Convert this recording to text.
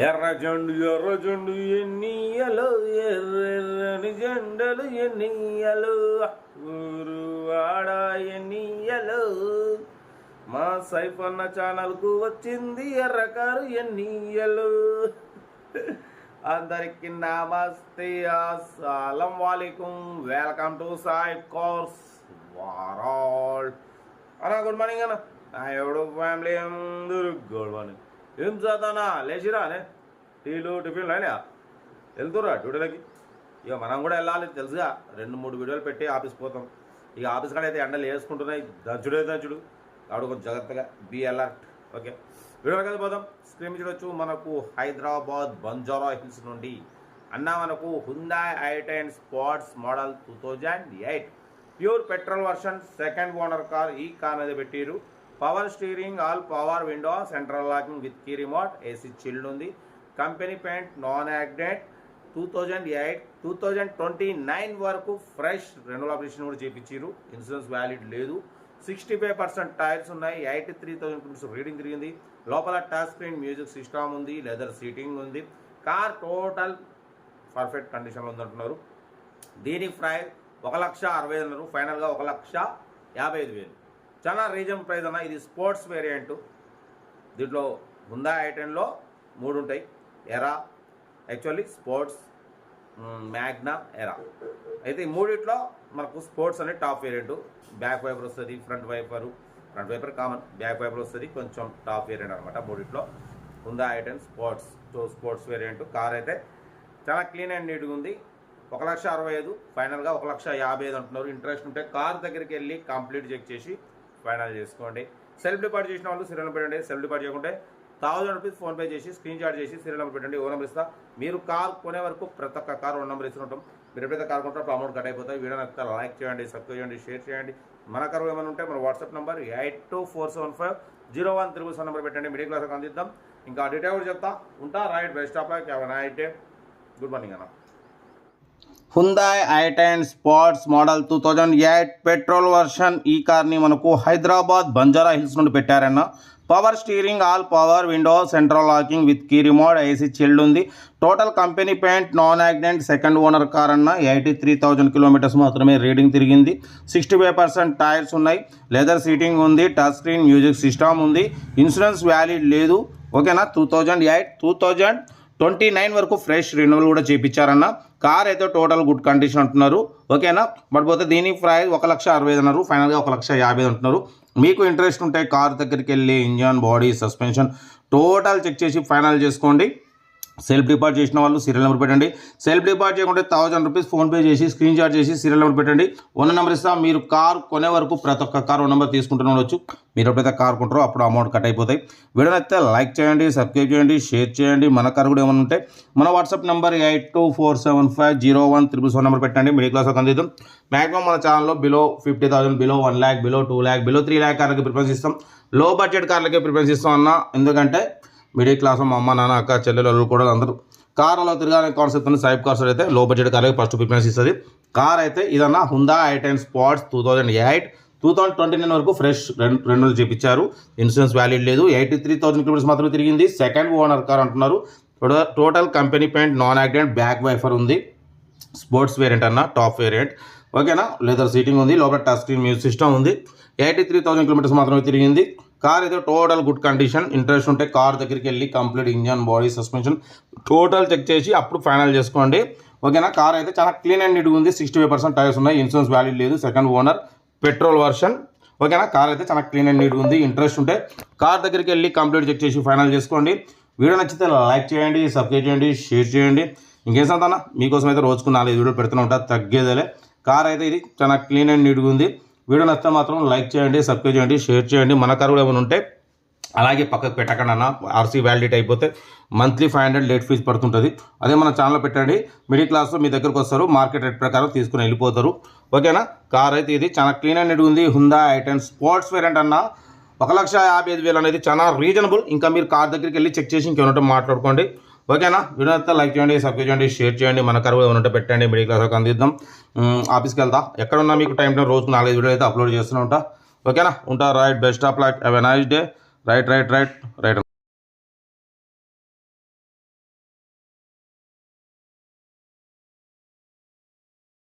ఎర్ర జెండు ఎన్నియలు ఎర్రని జెండలు ఎన్నియలు ఊరు వాడ ఎన్నియలు మా సైఫ్ అన్న ఛానల్కు వచ్చింది ఎర్రకారు ఎన్నియలు. అందరికి నమస్తే, అస్సలం వాలేకుం, welcome to Saif cars world. అన్నా గుడ్ మార్నింగ్ అన్న. నా ఎవడు ఫ్యామిలీ అందరూ గుడ్ మార్నింగ్. ఏం చదువుతానా లేచిరానే, టీలు టిఫిన్లు అయినా వెళ్తురా డ్యూటీలకి. ఇక మనం కూడా వెళ్ళాలి తెలుసుగా, 2-3 వీడియోలు పెట్టి ఆఫీస్ పోతాం. ఇక ఆఫీస్ కాడ అయితే ఎండలు వేసుకుంటున్నాయి, దంచుడు కాబట్టి కొంచెం జాగ్రత్తగా బీ అలర్ట్. ఓకే, వీడియోకి వెళ్ళిపోదాం. స్క్రీన్ చూడొచ్చు, మనకు హైదరాబాద్ బంజారా హిల్స్ నుండి అన్న మనకు Hyundai i10 sports model 2008 pure petrol version second owner car. ఈ కార్ మీద పెట్టిరు. Power steering, all power window, central locking with key remote, AC chilled ఉంది. Company paint, non accident. 2008 2029 వరకు ఫ్రెష్ రెన్యువల్ ఆపరేషన్ కూడా చేయించారు. ఇన్సూరెన్స్ వ్యాలిడ్ లేదు. 65% tyres ఉన్నాయి. 83,000 kilometres reading తిరిగింది. లోపల టచ్ స్క్రీన్ మ్యూజిక్ సిస్టమ్ ఉంది, లెదర్ సీటింగ్ ఉంది. కార్ టోటల్ పర్ఫెక్ట్ కండిషన్లో ఉందంటున్నారు. దీని ప్రైస్ 1,60,000 అన్నారు. ఫైనల్గా 1,55,000. చాలా రీజనబుల్ ప్రైస్ అన్న. ఇది స్పోర్ట్స్ వేరియంట్. దీంట్లో హ్యుందాయ్ i10లో 3 ఉంటాయి. ఎరా, యాక్చువల్లీ స్పోర్ట్స్, మ్యాగ్నా, ఎరా. అయితే ఈ మూడిట్లో మనకు స్పోర్ట్స్ అనే టాప్ వేరియంట్. బ్యాక్ వైపర్ వస్తుంది, front wiper common, back wiper వస్తుంది, కొంచెం టాప్ వేరియంట్ అనమాట. మూడిట్లో Hyundai i10 sports variant. Car అయితే చాలా క్లీన్ అండ్ నీట్గా ఉంది. 1,65,000, ఫైనల్గా 1,50,000 అంటున్నారు. ఇంట్రెస్ట్ ఉంటే కార్ దగ్గరికి వెళ్ళి కంప్లీట్ చెక్ చేసి ఫైనల్ చేసుకోండి. సెల్ఫ్ డిపాజిట్ చేసిన వాళ్ళు సీరియల్ నెంబర్ పెట్టండి. సెల్ఫ్ డిపాజిట్ చేయకుంటే 1,000 రూపీస్ ఫోన్పే చేసి స్క్రీన్ షాట్ చేసి సీరియల్ నెంబర్ పెట్టండి. ఓ నెంబర్ ఇస్తా. మీరు కార్ కొనే వరకు ప్రతి ఒక్క కార్ 1 నెంబర్ ఇస్తుంటాం. మీరు ఎప్పుడైతే కార్ కొంటారో అమౌంట్ కట్ అయిపోతాయి. వీడియో నచ్చితే లైక్ చేయండి, సబ్స్క్రైబ్ చేయండి, షేర్ చేయండి. మన కారు ఏమైనా ఉంటే మన వాట్సాప్ నెంబర్ 8247501377 నెంబర్ పెట్టండి. మిడిల్ క్లాస్కి అందిద్దాం. ఇంకా డీటెయిల్ కూడా చెప్తా ఉంటా. Right, best of luck, have a nice day. Good morning అన్న. Hyundai i10 sports model 2008 petrol version. ఈ కార్ని మనకు హైదరాబాద్ బంజారా హిల్స్ నుండి పెట్టారన్న. Power steering, all power window, central locking with key remote, AC chilled ఉంది. Total company paint, non accident, second owner car అన్న. 83,000 kilometres మాత్రమే reading తిరిగింది. 65% టైర్స్ ఉన్నాయి. లెదర్ సీటింగ్ ఉంది. టచ్ స్క్రీన్ మ్యూజిక్ సిస్టమ్ ఉంది. ఇన్సూరెన్స్ వ్యాలిడ్ లేదు. ఓకేనా. 2029 వరకు ఫ్రెష్ రెన్యువల్ కూడా చేయించారన్న. కార్ అయితే టోటల్ గుడ్ కండిషన్ అంటున్నారు. ఓకేనా. బట్ పోతే దీని ప్రైస్ 1,60,000 అన్నారు. ఫైనల్గా 1,50,000 అంటున్నారు. మీకు ఇంట్రెస్ట్ ఉంటే కార్ దగ్గరికి వెళ్ళి engine, body, suspension total check చేసి ఫైనల్ చేసుకోండి. సెల్ఫ్ డిపాజిట్ చేసిన వాళ్ళు సీరియల్ నెంబర్ పెట్టండి. సెల్ఫ్ డిపాజిట్ చేయకుంటే 1,000 రూపీస్ ఫోన్పే చేసి స్క్రీన్ షాట్ చేసి సీరియల్ నెంబర్ పెట్టండి. 1 నెంబర్ ఇస్తా. మీరు కార్ కొనే వరకు ప్రతి ఒక్క కార్ 1 నెంబర్ తీసుకుంటూనే ఉండొచ్చు. మీరు ఎప్పుడైతే కార్ కొంటారో అప్పుడు అమౌంట్ కట్ అయిపోతాయి. వీడియో అయితే లైక్ చేయండి, సబ్స్క్రైబ్ చేయండి, షేర్ చేయండి. మన కార్ కూడా ఏమైనా ఉంటే మన వాట్సాప్ నెంబర్ 8247501377 నెంబర్ పెట్టండి. మిడిల్ క్లాస్ అందిద్దాం. మ్యాక్సిమం మన ఛానల్లో below 50,000, below 1 lakh, below 2 lakh, below 3 lakh కార్లకి ప్రిఫరెన్స్ ఇస్తాం. లో బడ్జెట్ కార్లకి ప్రిఫరెన్స్ ఇస్తాం అన్న. ఎందుకంటే మిడిల్ క్లాస్ మా అమ్మ, నాన్న, అక్క, చెల్లెలు కూడా అందరూ కార్లో తిరగాలనే కాన్సెప్ట్ ఉంది. సైఫ్ కార్స్ అయితే లో బడ్జెట్ కార్లకి ఫస్ట్ ప్రిఫరెన్స్ ఇస్తుంది. కార్ అయితే ఇదన్నా హ్యుందాయ్ i10 స్పోర్ట్స్ 2008 2029 వరకు ఫ్రెష్ రెన్యువల్ చేయించారు. ఇన్సూరెన్స్ వ్యాలిడ్ లేదు. 83,000 కిలోమీటర్స్ మాత్రమే తిరిగింది. సెకండ్ ఓనర్ కార్ అంటున్నారు. Total company paint, non accident, back వైఫర్ ఉంది. స్పోర్ట్స్ వేరియంట్ అన్న, టాప్ వేరియంట్. ఓకేనా. లెదర్ సీటింగ్ ఉంది. లోపల టచ్ స్క్రీన్ మ్యూజిక్ సిస్టమ్ ఉంది. 83,000 కిలోమీటర్స్ మాత్రమే తిరిగింది. కార్ అయితే టోటల్ గుడ్ కండిషన్. ఇంట్రెస్ట్ ఉంటే కార్ దగ్గరికి వెళ్ళి complete engine, body, suspension total check చేసి అప్పుడు ఫైనల్ చేసుకోండి. ఓకేనా. కార్ అయితే చాలా క్లీన్ అండ్ నీట్గా ఉంది. 65% టైర్స్ ఉన్నాయి. ఇన్సూరెన్స్ వ్యాలిడ్ లేదు. Second owner, petrol version. ఓకేనా. కార్ అయితే చాలా క్లీన్ అండ్ నీట్గా ఉంది. ఇంట్రెస్ట్ ఉంటే కార్ దగ్గరికి వెళ్ళి కంప్లీట్ చెక్ చేసి ఫైనల్ చేసుకోండి. వీడియో నచ్చితే లైక్ చేయండి, సబ్స్క్రైబ్ చేయండి, షేర్ చేయండి. ఇంకేం సంతానా మీకోసం అయితే రోజుకు 4-5 వీడియోలు పెడుతూనే ఉంటా, తగ్గేదేలే. కార్ అయితే ఇది చాలా క్లీన్ అండ్ నీట్గా ఉంది. వీడియో నచ్చితే మాత్రం లైక్ చేయండి, సబ్స్క్రైబ్ చేయండి, షేర్ చేయండి. మన కారు కూడా ఏమైనా ఉంటే అలాగే పక్కకు పెట్టకండి అన్న. ఆర్సీ వ్యాలిడేట్ అయిపోతే మంత్లీ 500 లేట్ ఫీజు పడుతుంటుంది. అదే మన ఛానల్లో పెట్టండి. మిడిల్ క్లాస్లో మీ దగ్గరకు వస్తారు. మార్కెట్ రేట్ ప్రకారం తీసుకుని వెళ్ళిపోతారు. ఓకేనా. కార్ అయితే ఇది చాలా క్లీన్ అండ్ నీట్గా ఉంది. హ్యుందాయ్ i10 స్పోర్ట్స్ వేరియంట్ అన్న. 1,55,000 అనేది చాలా రీజనబుల్. ఇంకా మీరు కార్ దగ్గరికి వెళ్ళి చెక్ చేసి ఇంకేమంటే మాట్లాడుకోండి. ఓకేనా. వీడియో అయితే లైక్ చేయండి, సబ్స్క్రైబ్ చేయండి, షేర్ చేయండి. మన కారు ఏమైనా ఉంటే పెట్టండి. మిడిల్ క్లాస్కి అందిద్దాం. ఆఫీస్కి వెళ్తా. ఎక్కడున్నా మీకు టైం రోజుకు 4-5 వీడియోలు అయితే అప్లోడ్ చేస్తూనే ఉంటా. ఓకేనా. ఉంటా. Right, best of luck, have a nice day. Right.